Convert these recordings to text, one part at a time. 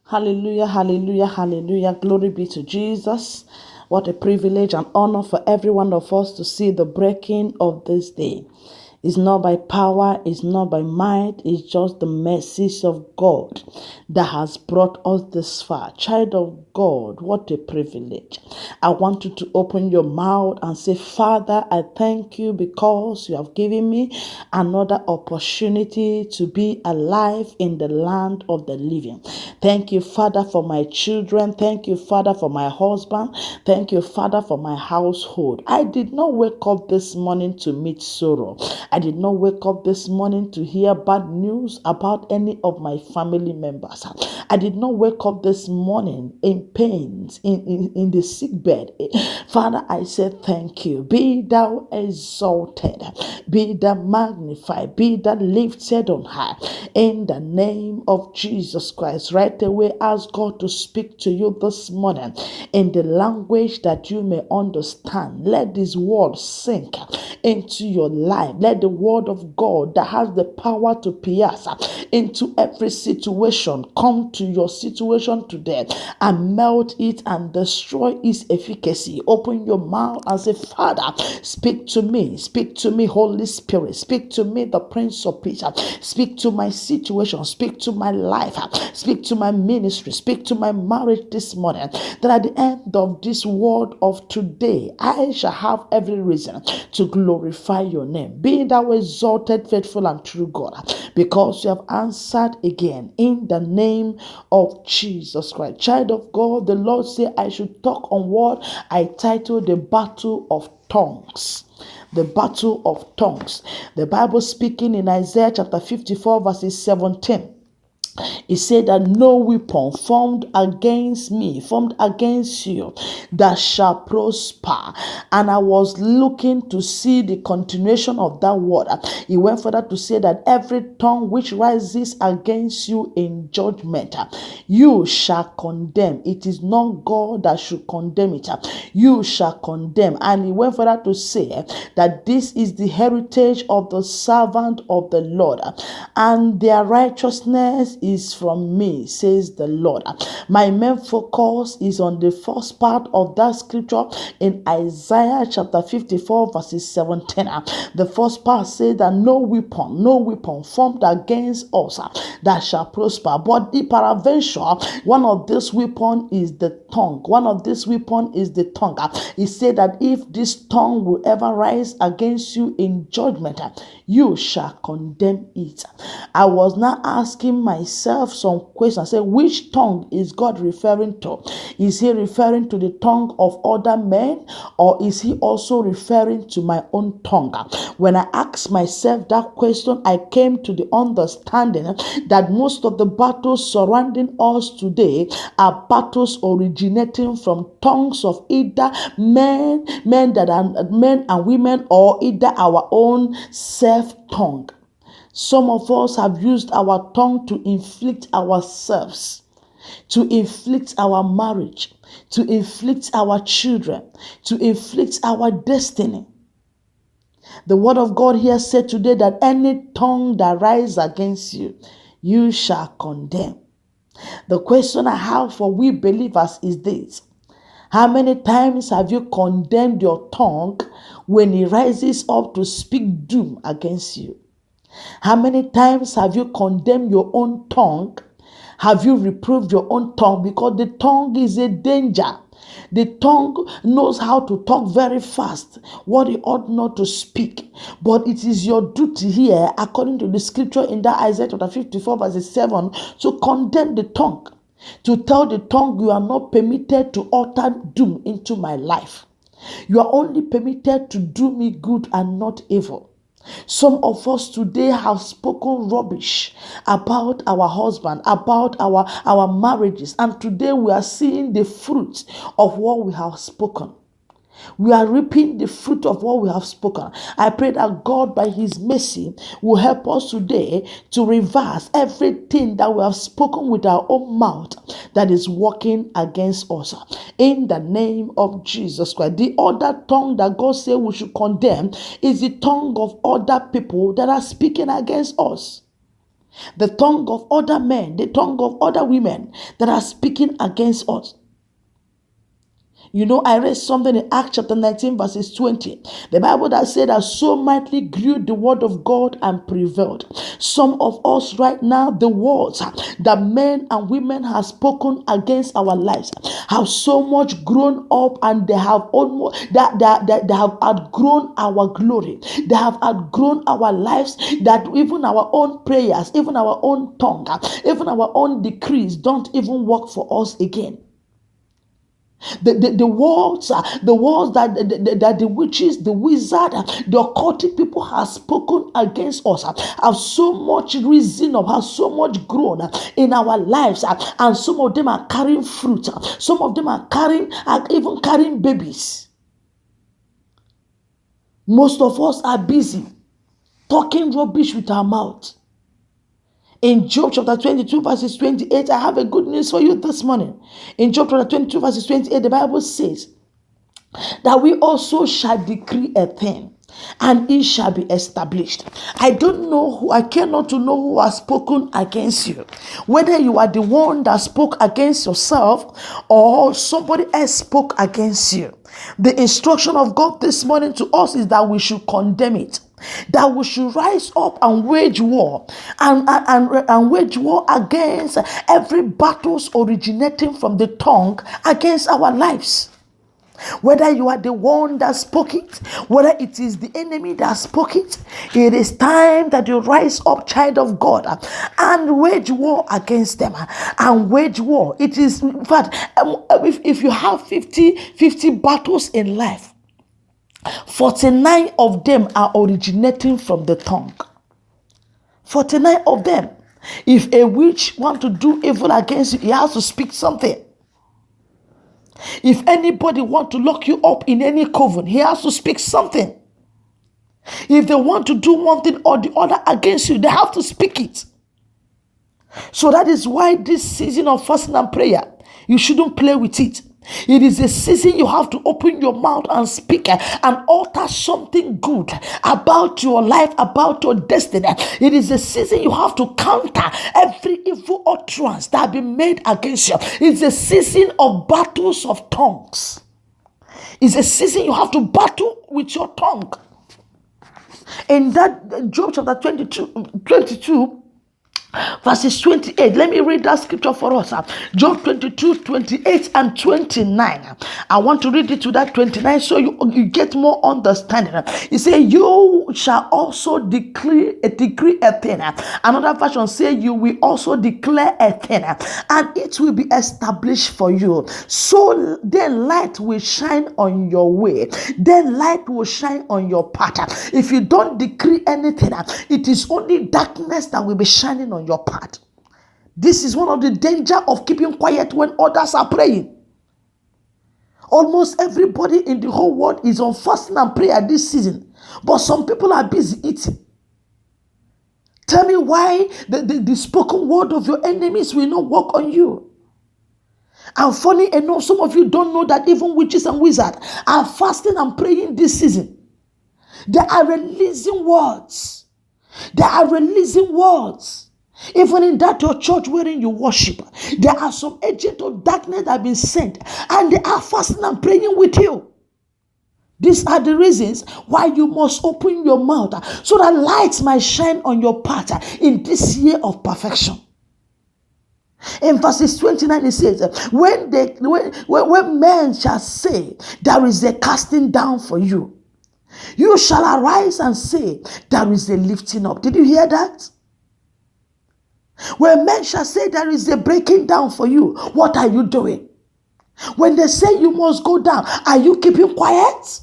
Hallelujah, hallelujah, hallelujah. Glory be to Jesus. What a privilege and honor for every one of us to see the breaking of this day. It's not by power, it's not by might, it's just the mercies of God that has brought us this far. Child of God, what a privilege. I want you to open your mouth and say, Father, I thank you because you have given me another opportunity to be alive in the land of the living. Thank you, Father, for my children. Thank you, Father, for my husband. Thank you, Father, for my household. I did not wake up this morning to meet sorrow. I did not wake up this morning to hear bad news about any of my family members. I did not wake up this morning in pains, in the sick bed. Father, I said thank you. Be thou exalted. Be thou magnified. Be thou lifted on high. In the name of Jesus Christ, right away ask God to speak to you this morning in the language that you may understand. Let this word sink into your life. Let the word of God that has the power to pierce into every situation come to your situation today and melt it and destroy its efficacy. Open your mouth and say, Father, speak to me, Holy Spirit, speak to me, the Prince of Peace, speak to my situation, speak to my life, speak to my ministry, speak to my marriage this morning, that at the end of this word of today, I shall have every reason to glorify your name. Be thou exalted, faithful and true God, because you have answered again in the name of Jesus Christ. Child of God, the Lord said I should talk on what I titled the battle of tongues. The battle of tongues. The Bible speaking in Isaiah chapter 54 verses 17. He said that no weapon formed against me, formed against you, that shall prosper. And I was looking to see the continuation of that word. He went further to say that every tongue which rises against you in judgment, you shall condemn. It is not God that should condemn it. You shall condemn. And he went further to say that this is the heritage of the servant of the Lord, and their righteousness is from me, says the Lord. My main focus is on the first part of that scripture in Isaiah chapter 54 verses 17. The first part says that no weapon formed against us that shall prosper. But the peradventure, one of these weapons is the tongue. One of these weapons is the tongue. He said that if this tongue will ever rise against you in judgment, you shall condemn it. I was now asking myself some questions. Say, which tongue is God referring to? Is he referring to the tongue of other men, or is he also referring to my own tongue? When I asked myself that question, I came to the understanding that most of the battles surrounding us today are battles originating from tongues of either men and women, or either our own self-tongue. Some of us have used our tongue to inflict ourselves, to inflict our marriage, to inflict our children, to inflict our destiny. The word of God here said today that any tongue that rises against you, you shall condemn. The question I have for we believers is this: how many times have you condemned your tongue when it rises up to speak doom against you? How many times have you condemned your own tongue? Have you reproved your own tongue? Because the tongue is a danger. The tongue knows how to talk very fast, what it ought not to speak. But it is your duty here, according to the scripture in that Isaiah chapter 54 verse 7, to condemn the tongue. To tell the tongue, you are not permitted to utter doom into my life. You are only permitted to do me good and not evil. Some of us today have spoken rubbish about our husband, about our marriages, and today we are seeing the fruit of what we have spoken. We are reaping the fruit of what we have spoken. I pray that God, by his mercy, will help us today to reverse everything that we have spoken with our own mouth that is working against us. In the name of Jesus Christ. The other tongue that God said we should condemn is the tongue of other people that are speaking against us. the tongue of other men, the tongue of other women that are speaking against us. You know, I read something in Acts chapter 19, verses 20. The Bible that said that so mightily grew the word of God and prevailed. Some of us right now, the words that men and women have spoken against our lives have so much grown up, and they have almost they have outgrown our glory. They have outgrown our lives, that even our own prayers, even our own tongue, even our own decrees don't even work for us again. The words that the witches, the wizard, the occultic people have spoken against us have so much risen up, have so much grown in our lives, and some of them are carrying fruit. Some of them are even carrying babies. Most of us are busy talking rubbish with our mouth. In Job chapter 22 verses 28, I have a good news for you this morning. In Job chapter 22 verses 28, the Bible says that we also shall decree a thing, and it shall be established. I don't know who, I care not to know who has spoken against you. Whether you are the one that spoke against yourself or somebody else spoke against you. The instruction of God this morning to us is that we should condemn it. That we should rise up and wage war and wage war against every battles originating from the tongue against our lives. Whether you are the one that spoke it, whether it is the enemy that spoke it, it is time that you rise up, child of God, and wage war against them. And wage war. It is, in fact, if you have 50 battles in life, 49 of them are originating from the tongue. 49 of them. If a witch wants to do evil against you, he has to speak something. If anybody wants to lock you up in any coven, he has to speak something. If they want to do one thing or the other against you, they have to speak it. So that is why this season of fasting and prayer, you shouldn't play with it. It is a season you have to open your mouth and speak and utter something good about your life, about your destiny. It is a season you have to counter every evil utterance that has been made against you. It's a season of battles of tongues. It's a season you have to battle with your tongue. In that Job chapter 22 verses 28. Let me read that scripture for us. Job 22, 28 and 29. I want to read it to that 29 so you get more understanding. He said, you shall also decree a thing. Another version say, you will also declare a thing, and it will be established for you. So then light will shine on your way. Then light will shine on your path. If you don't decree anything, it is only darkness that will be shining on your part. This is one of the danger of keeping quiet when others are praying. Almost everybody in the whole world is on fasting and prayer this season, but some people are busy eating. Tell me why the spoken word of your enemies will not work on you. And funny enough, some of you don't know that even witches and wizards are fasting and praying this season. They are releasing words. They are releasing words. Even in that your church wherein you worship, there are some agents of darkness that have been sent, and they are fasting and praying with you. These are the reasons why you must open your mouth so that lights might shine on your path in this year of perfection. In verses 29 it says, when men shall say, there is a casting down for you, you shall arise and say, there is a lifting up. Did you hear that? When men shall say there is a breaking down for you, what are you doing? When they say you must go down, are you keeping quiet?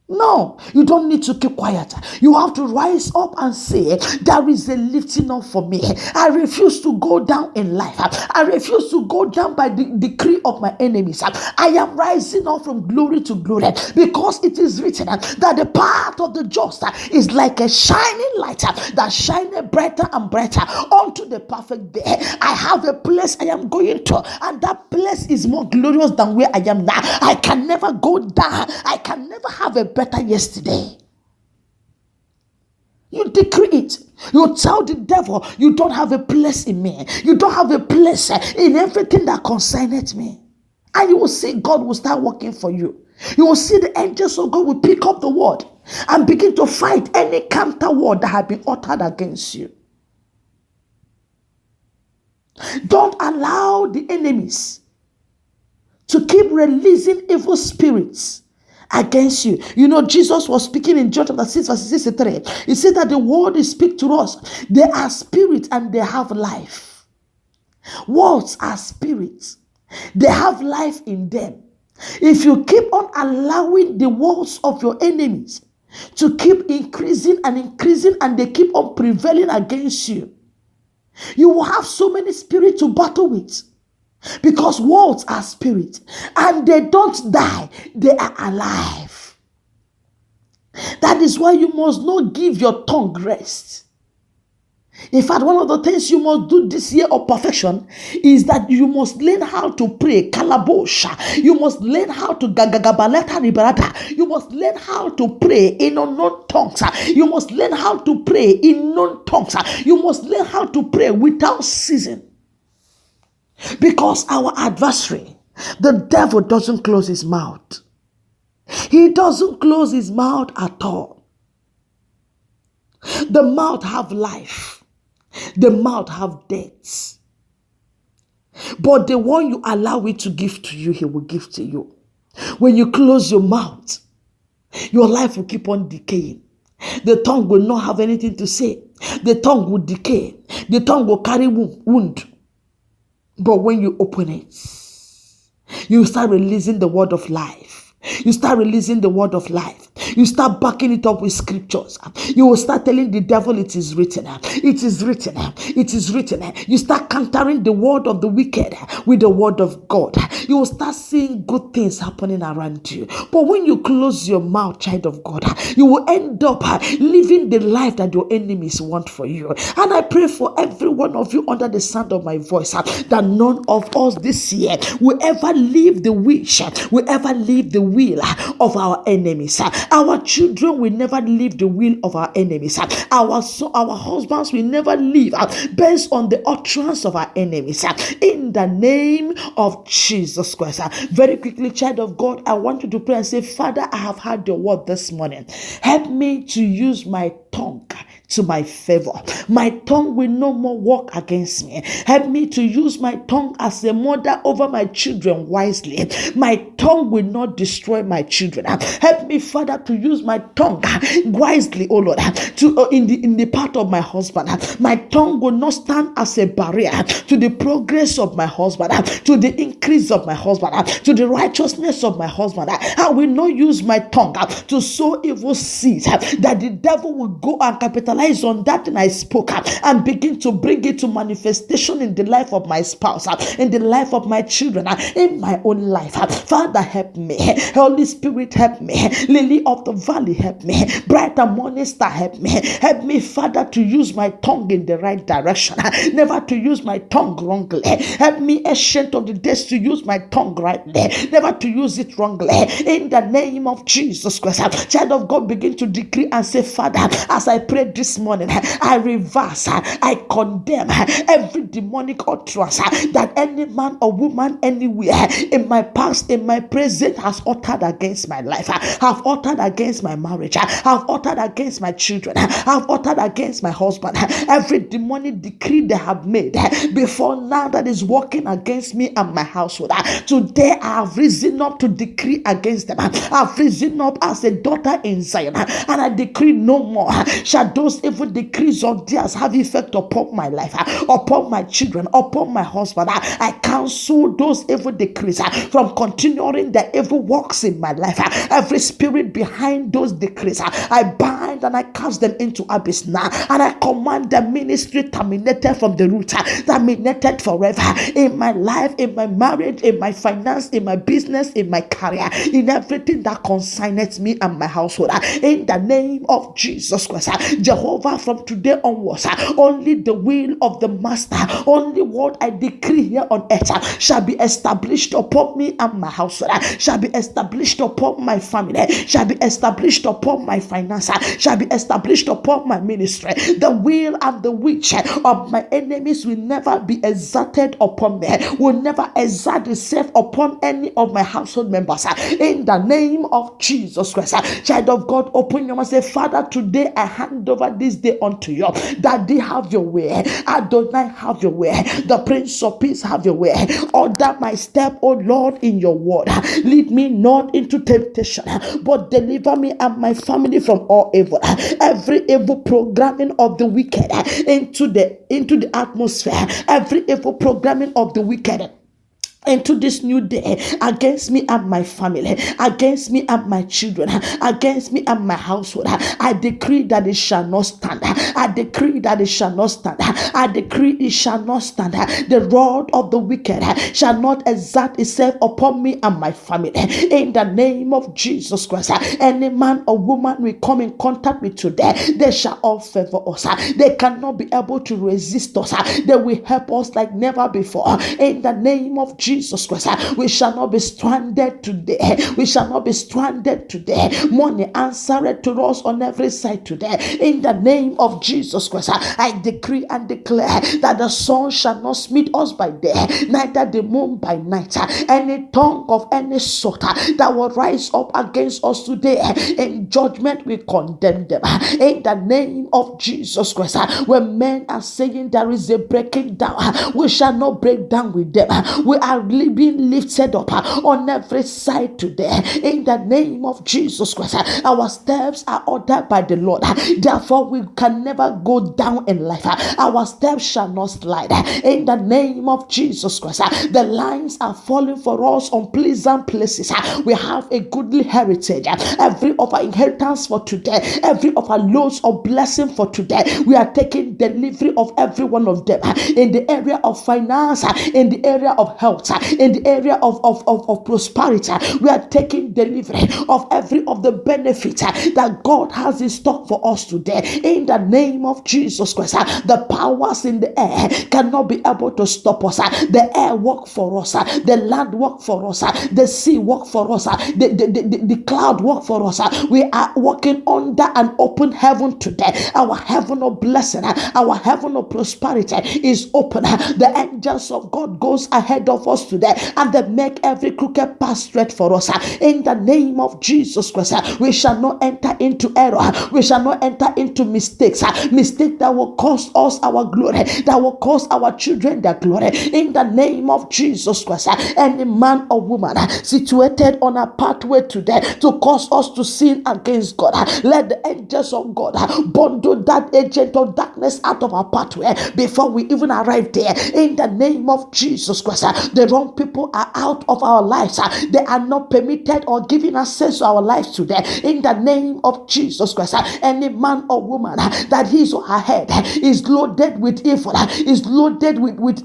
No, you don't need to keep quiet. You have to rise up and say, there is a lifting up for me. I refuse to go down in life. I refuse to go down by the decree of my enemies. I am rising up from glory to glory, because it is written that the path of the just is like a shining light that shineth brighter and brighter unto the perfect day. I have a place I am going to, and that place is more glorious than where I am now. I can never go down. I can never have a better yesterday. You decree it. You tell the devil, you don't have a place in me. You don't have a place in everything that concerneth me. And you will see God will start working for you. You will see the angels of God will pick up the word and begin to fight any counter word that has been uttered against you. Don't allow the enemies to keep releasing evil spirits against you. You know, Jesus was speaking in John chapter 6, verse 63. He said that the word is speak to us. They are spirits and they have life. Words are spirits. They have life in them. If you keep on allowing the words of your enemies to keep increasing and they keep on prevailing against you, you will have so many spirits to battle with. Because words are spirits and they don't die, they are alive. That is why you must not give your tongue rest. In fact, one of the things you must do this year of perfection is that you must learn how to pray, kalabosha. You must learn how to gagagabaleta liberata. You must learn how to pray in unknown tongues. You must learn how to pray in known tongues. You must learn how to pray without ceasing. Because our adversary, the devil, doesn't close his mouth. He doesn't close his mouth at all. The mouth have life. The mouth have death. But the one you allow it to give to you, he will give to you. When you close your mouth, your life will keep on decaying. The tongue will not have anything to say. The tongue will decay. The tongue will carry wound. But when you open it, you start releasing the word of life. You start releasing the word of life. You start backing it up with scriptures. You will start telling the devil it is written. It is written. It is written. You start countering the word of the wicked with the word of God. You will start seeing good things happening around you. But when you close your mouth, child of God, you will end up living the life that your enemies want for you. And I pray for every one of you under the sound of my voice that none of us this year will ever leave the wish, will ever leave the will of our enemies. Our children will never leave the will of our enemies. Our husbands will never leave based on the utterance of our enemies. In the name of Jesus Christ. Very quickly, child of God, I want you to pray and say, Father, I have heard your word this morning. Help me to use my tongue to my favor. My tongue will no more work against me. Help me to use my tongue as a mother over my children wisely. My tongue will not destroy my children. Help me, Father, to use my tongue wisely, oh Lord, to in the part of my husband. My tongue will not stand as a barrier to the progress of my husband, to the increase of my husband, to the righteousness of my husband. I will not use my tongue to sow evil seeds that the devil will go and capitalize on that thing I spoke and begin to bring it to manifestation in the life of my spouse, in the life of my children, in my own life. Father, help me. Holy Spirit, help me. Lily of the valley, help me. Bright and morning star, help me. Help me, Father, to use my tongue in the right direction, never to use my tongue wrongly. Help me, ancient of the days, to use my tongue rightly, never to use it wrongly. In the name of Jesus Christ, child of God, begin to decree and say, Father, as I pray this morning, I reverse, I condemn every demonic utterance that any man or woman anywhere in my past, in my present, has uttered against my life, have uttered against my marriage, have uttered against my children, have uttered against my husband. Every demonic decree they have made before now that is working against me and my household, today I have risen up to decree against them. I have risen up as a daughter in Zion, and I decree no more shall those evil decrees of theirs have effect upon my life, upon my children, upon my husband. I cancel those evil decrees from continuing the evil works in my life. Every spirit behind those decrees, I bind and I cast them into abyss now, and I command the ministry terminated from the root, terminated forever in my life, in my marriage, in my finance, in my business, in my career, in everything that concerns me and my household. In the name of Jesus Christ, Jehovah Jehovah, from today onwards, only the will of the Master, only what I decree here on earth shall be established upon me and my household, shall be established upon my family, shall be established upon my finances, shall be established upon my ministry. The will and the witch of my enemies will never be exerted upon me, will never exert itself upon any of my household members. In the name of Jesus Christ, child of God, open your mouth and say, Father, today I hand over this day unto you. Daddy, have your way. Adonai, have your way. The Prince of Peace, have your way. Order my step, O Lord, in your word. Lead me not into temptation, but deliver me and my family from all evil. Every evil programming of the wicked into the atmosphere, every evil programming of the wicked into this new day against me and my family, against me and my children, against me and my household, I decree that it shall not stand. I decree that it shall not stand. I decree it shall not stand. The rod of the wicked shall not exert itself upon me and my family. In the name of Jesus Christ, any man or woman we come in contact with today, they shall all favor us. They cannot be able to resist us. They will help us like never before. In the name of Jesus Christ, we shall not be stranded today. We shall not be stranded today. Money answered to us on every side today. In the name of Jesus Christ, I decree and declare that the sun shall not smite us by day, neither the moon by night. Any tongue of any sort that will rise up against us today in judgment, we condemn them. In the name of Jesus Christ, when men are saying there is a breaking down, we shall not break down with them. We are being lifted up on every side today. In the name of Jesus Christ, our steps are ordered by the Lord. Therefore, we can never go down in life. Our steps shall not slide. In the name of Jesus Christ, the lines are falling for us on pleasant places. We have a goodly heritage. Every of our inheritance for today, every of our loads of blessing for today, we are taking delivery of every one of them. In the area of finance, in the area of health, in the area of prosperity, we are taking delivery of every of the benefits that God has in stock for us today. In the name of Jesus Christ, the powers in the air cannot be able to stop us. The air work for us, the land work for us, the sea work for us, the cloud work for us. We are walking under an open heaven today. Our heaven of blessing, our heaven of prosperity is open. The angels of God goes ahead of us today, and they make every crooked path straight for us. In the name of Jesus Christ, we shall not enter into error. We shall not enter into mistakes that will cost us our glory, that will cost our children their glory. In the name of Jesus Christ, any man or woman situated on a pathway today to cause us to sin against God, let the angels of God bundle that agent of darkness out of our pathway before we even arrive there. In the name of Jesus Christ, the wrong people are out of our lives. They are not permitted or given access to our lives today. In the name of Jesus Christ, any man or woman that his or her head is loaded with evil, is loaded with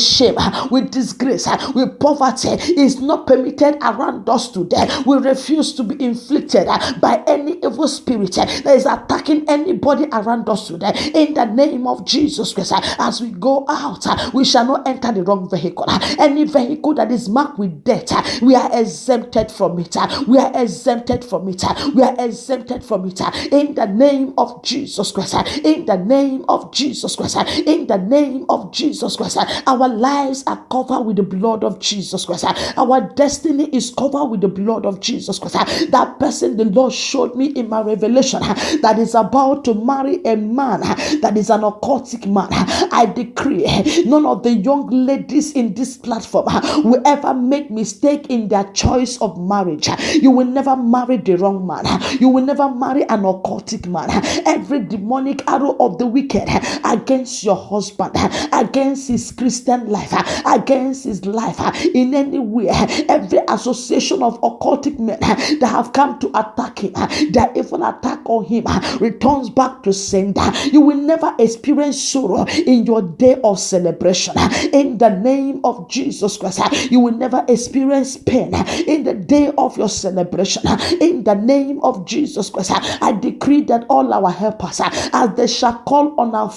shame, with disgrace, with poverty, is not permitted around us today. We refuse to be inflicted by any evil spirit that is attacking anybody around us today. In the name of Jesus Christ, as we go out, we shall not enter the wrong vehicle. Any vehicle that is marked with death, we are exempted from it. We are exempted from it. We are exempted from it. In the name of Jesus Christ. In the name of Jesus Christ. In the name of Jesus Christ. Our lives are covered with the blood of Jesus Christ. Our destiny is covered with the blood of Jesus Christ. That person the Lord showed me in my revelation that is about to marry a man that is an occultic man. I decree none of the young ladies in this platform will ever make mistake in their choice of marriage. You will never marry the wrong man. You will never marry an occultic man. Every demonic arrow of the wicked against your husband, against his Christian Christian life, against his life in any way. Every association of occultic men that have come to attack him, their evil attack on him returns back to sender. You will never experience sorrow in your day of celebration. In the name of Jesus Christ, you will never experience pain in the day of your celebration. In the name of Jesus Christ, I decree that all our helpers, as they shall call on our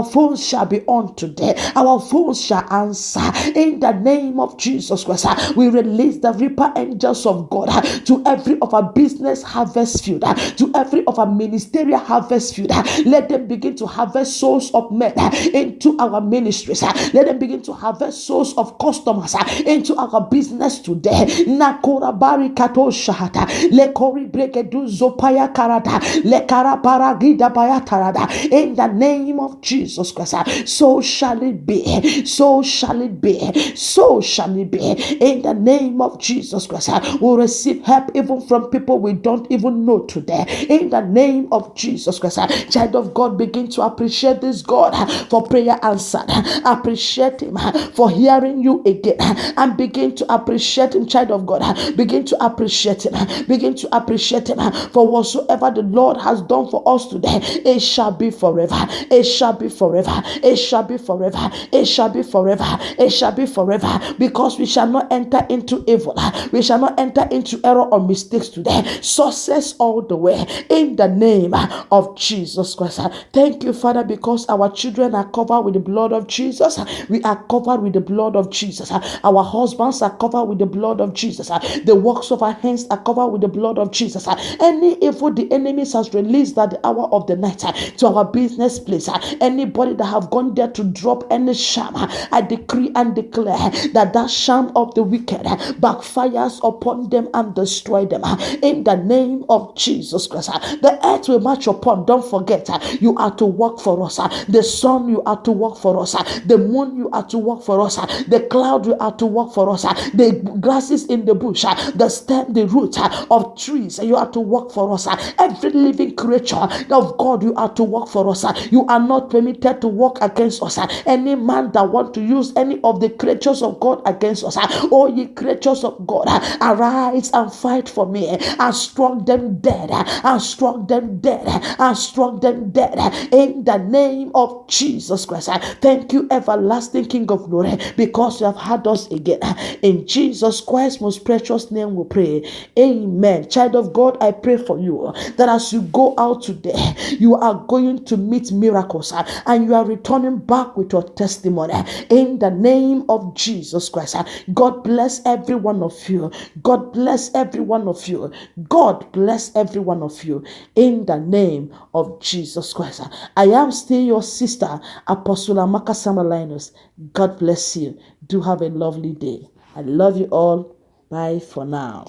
phones shall be on today. Our phones shall answer. In the name of Jesus Christ, we release the reaper angels of God to every of our business harvest field, to every of our ministerial harvest field. Let them begin to harvest souls of men into our ministries. Let them begin to harvest souls of customers into our business today. Nakura barikato shahata lekori brekedu zopaya karada lekara baragida bayatarada. In the name of Jesus Christ, so shall it be. So shall it be. So shall it be. In the name of Jesus Christ, we'll receive help even from people we don't even know today. In the name of Jesus Christ, child of God, begin to appreciate this God for prayer answered. Appreciate him for hearing you again, and begin to appreciate him, child of God. Begin to appreciate him. Begin to appreciate him for whatsoever the Lord has done for us today. It shall be forever. It shall be forever. It shall be forever. It shall be forever. It shall be forever, because we shall not enter into evil. We shall not enter into error or mistakes today. Success all the way in the name of Jesus Christ. Thank you, Father, because our children are covered with the blood of Jesus. We are covered with the blood of Jesus. Our husbands are covered with the blood of Jesus. The works of our hands are covered with the blood of Jesus. Any evil the enemies has released at the hour of the night to our business place, anybody that have gone there to drop any sham, I decree and declare that that sham of the wicked backfires upon them and destroy them in the name of Jesus Christ. The earth will march upon. Don't forget, you are to work for us. The sun, you are to work for us. The moon, you are to work for us. The cloud, you are to work for us. The grasses in the bush, the stem, the root of trees, you are to work for us. Every living creature of God, you are to work for us. You are not permitted to work against us. Any man that want to use any of the creatures of God against us, all ye creatures of God, arise and fight for me, and struck them dead, and struck them dead, and struck them dead in the name of Jesus Christ. Thank you, everlasting King of glory, because you have had us again. In Jesus Christ's most precious name we pray. Amen. Child of God, I pray for you that as you go out today, you are going to meet miracles, and you are returning back with your testimony in the name of Jesus Christ. God bless every one of you. God bless every one of you. God bless every one of you in the name of Jesus Christ. I am still your sister, Apostle Amaka Samalinus. God bless you. Do have a lovely day. I love you all. Bye for now.